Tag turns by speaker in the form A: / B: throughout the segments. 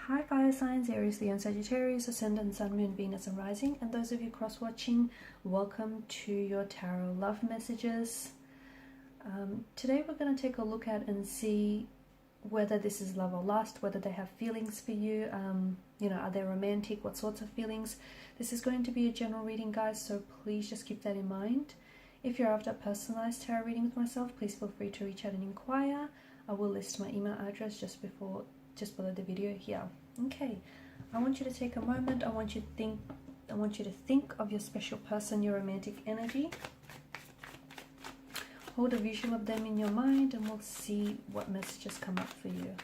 A: Hi fire signs, Aries, Leo and Sagittarius, Ascendant, Sun, Moon, Venus and Rising. And those of you cross-watching, welcome to your tarot love messages. Today we're going to take a look at and see whether this is love or lust, whether they have feelings for you, are they romantic, what sorts of feelings. This is going to be a general reading, guys, so please just keep that in mind. If you're after a personalized tarot reading with myself, please feel free to reach out and inquire. I will list my email address just below the video here. Okay, I want you to take a moment. I want you to think of your special person, your romantic energy. Hold a visual of them in your mind and we'll see what messages come up for you.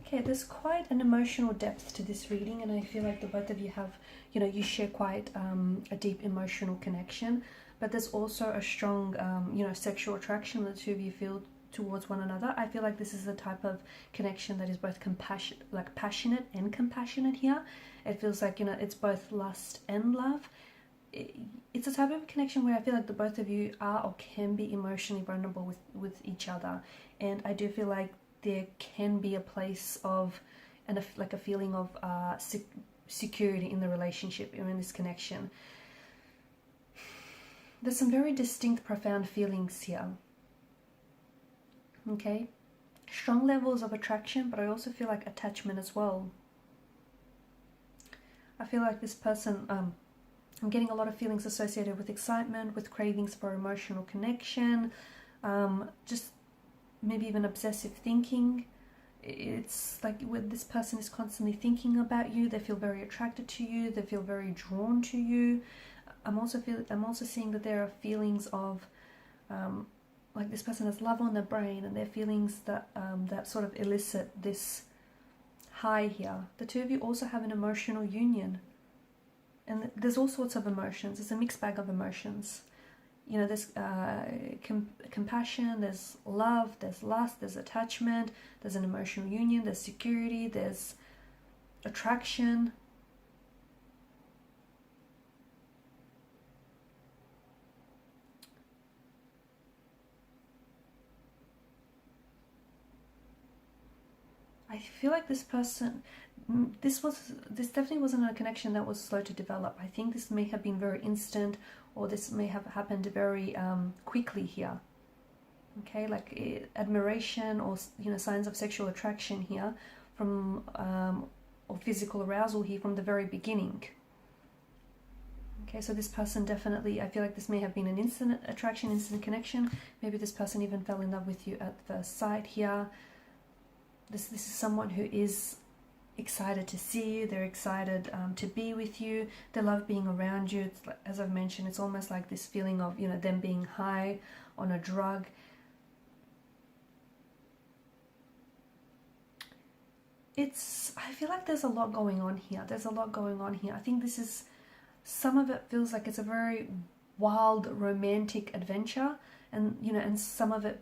A: Okay, there's quite an emotional depth to this reading, and I feel like the both of you have, you share quite a deep emotional connection, but there's also a strong, sexual attraction the two of you feel towards one another. I feel like this is the type of connection that is both passionate and compassionate here. It feels like, it's both lust and love. It's a type of connection where I feel like the both of you are or can be emotionally vulnerable with each other, and I do feel like there can be a place of a feeling of security in the relationship or in this connection. There's some very distinct, profound feelings here. Okay, strong levels of attraction, but I also feel like attachment as well. I feel like this person, I'm getting a lot of feelings associated with excitement, with cravings for emotional connection, just maybe even obsessive thinking. It's like when this person is constantly thinking about you, they feel very attracted to you, they feel very drawn to you. I'm also seeing that there are feelings of like this person has love on their brain, and their feelings that that sort of elicit this high here. The two of you also have an emotional union, and there's all sorts of emotions. It's a mixed bag of emotions. There's compassion, there's love, there's lust, there's attachment, there's an emotional union, there's security, there's attraction. I feel like this person, this definitely wasn't a connection that was slow to develop. I think this may have been very instant, or this may have happened very quickly here. Okay, like admiration or signs of sexual attraction here from or physical arousal here from the very beginning. Okay, so this person definitely, I feel like this may have been an instant attraction, instant connection. Maybe this person even fell in love with you at first sight here. This is someone who is excited to see you, they're excited to be with you, they love being around you. It's like, as I've mentioned, it's almost like this feeling of them being high on a drug. I feel like there's a lot going on here. I think this is, some of it feels like it's a very wild romantic adventure, and and some of it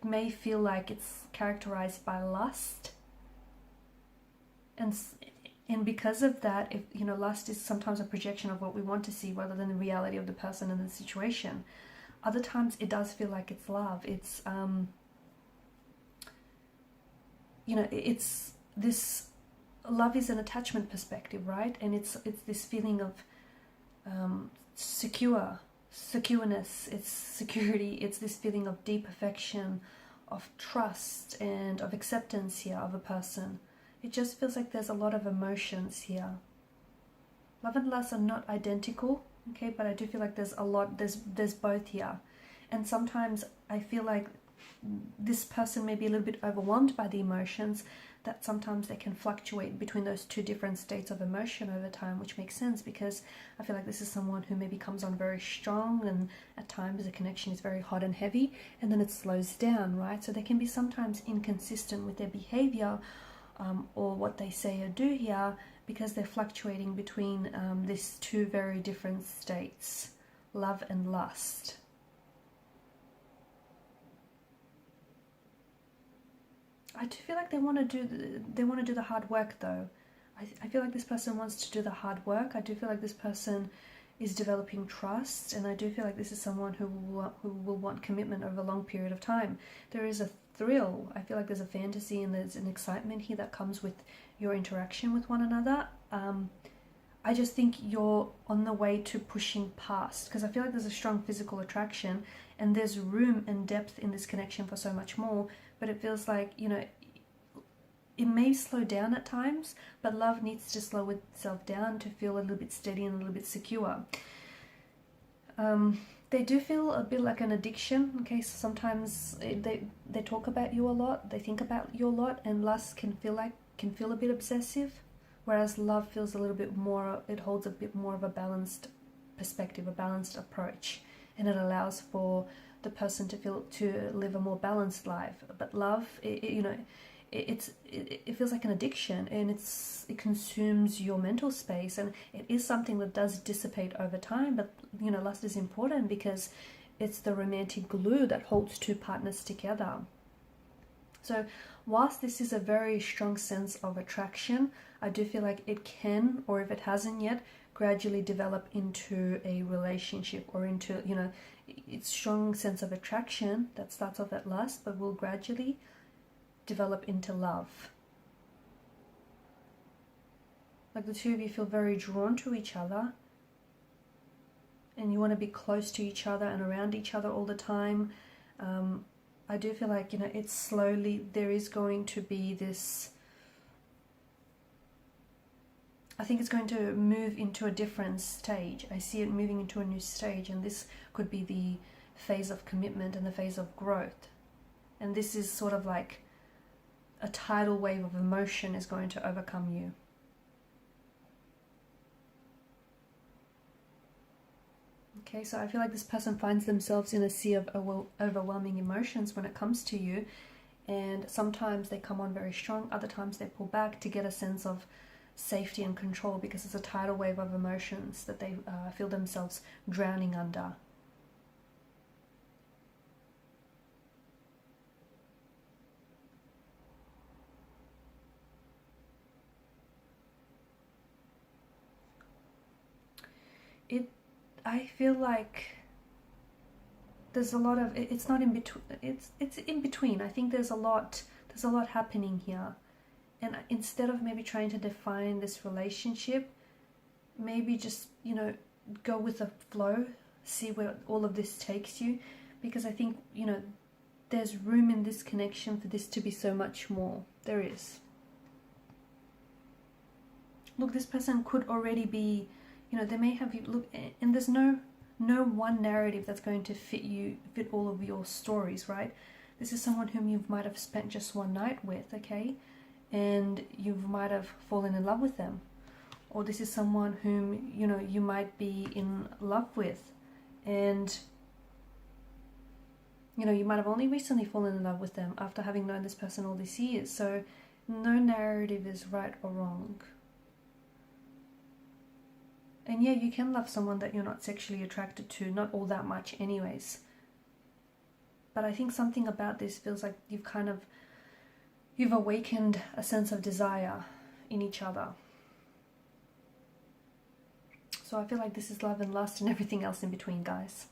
A: may feel like it's characterized by lust. And because of that, if lust is sometimes a projection of what we want to see rather than the reality of the person and the situation. Other times it does feel like it's love. It's it's this love is an attachment perspective, right? And it's this feeling of secureness, it's security, it's this feeling of deep affection, of trust and of acceptance here of a person. It just feels like there's a lot of emotions here. Love and lust are not identical, okay, but I do feel like there's a lot, there's both here. And sometimes I feel like this person may be a little bit overwhelmed by the emotions, that sometimes they can fluctuate between those two different states of emotion over time, which makes sense because I feel like this is someone who maybe comes on very strong, and at times the connection is very hot and heavy, and then it slows down, right? So they can be sometimes inconsistent with their behavior or what they say or do here, because they're fluctuating between these two very different states, love and lust. I do feel like they want to do the hard work though. I feel like this person wants to do the hard work. I do feel like this person is developing trust, and I do feel like this is someone who will want commitment over a long period of time. There is a thrill. I feel like there's a fantasy and there's an excitement here that comes with your interaction with one another. I just think you're on the way to pushing past, because I feel like there's a strong physical attraction and there's room and depth in this connection for so much more, but it feels like, you know, it may slow down at times, but love needs to slow itself down to feel a little bit steady and a little bit secure. They do feel a bit like an addiction. Okay, so sometimes they talk about you a lot, they think about you a lot, and lust can feel a bit obsessive, whereas love feels a little bit more, it holds a bit more of a balanced perspective, a balanced approach, and it allows for the person to live a more balanced life. But love, it feels like an addiction, and it consumes your mental space, and it is something that does dissipate over time. But you know, lust is important because it's the romantic glue that holds two partners together. So whilst this is a very strong sense of attraction, I do feel like it can, or if it hasn't yet, gradually develop into a relationship, or into, you know, it's strong sense of attraction that starts off at lust but will gradually develop into love. Like the two of you feel very drawn to each other, and you want to be close to each other and around each other all the time. I do feel like, you know, it's slowly, there is going to be this, I think it's going to move into a different stage. I see it moving into a new stage, and this could be the phase of commitment and the phase of growth. And this is sort of like a tidal wave of emotion is going to overcome you. Okay, so I feel like this person finds themselves in a sea of overwhelming emotions when it comes to you, and sometimes they come on very strong, other times they pull back to get a sense of safety and control, because it's a tidal wave of emotions that they feel themselves drowning under. I feel like there's a lot of, it's not in between, it's in between. I think there's a lot happening here. And instead of maybe trying to define this relationship, maybe just, you know, go with the flow, see where all of this takes you, because I think, you know, there's room in this connection for this to be so much more. There is. Look, this person could already be, you know, they may have you look, and there's no one narrative that's going to fit all of your stories, right? This is someone whom you might have spent just one night with, okay, and you might have fallen in love with them, or this is someone whom, you know, you might be in love with, and you know, you might have only recently fallen in love with them after having known this person all these years. So no narrative is right or wrong. And yeah, you can love someone that you're not sexually attracted to, not all that much anyways. But I think something about this feels like you've awakened a sense of desire in each other. So I feel like this is love and lust and everything else in between, guys.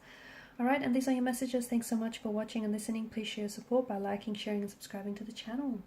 A: Alright, and these are your messages. Thanks so much for watching and listening. Please share your support by liking, sharing and subscribing to the channel.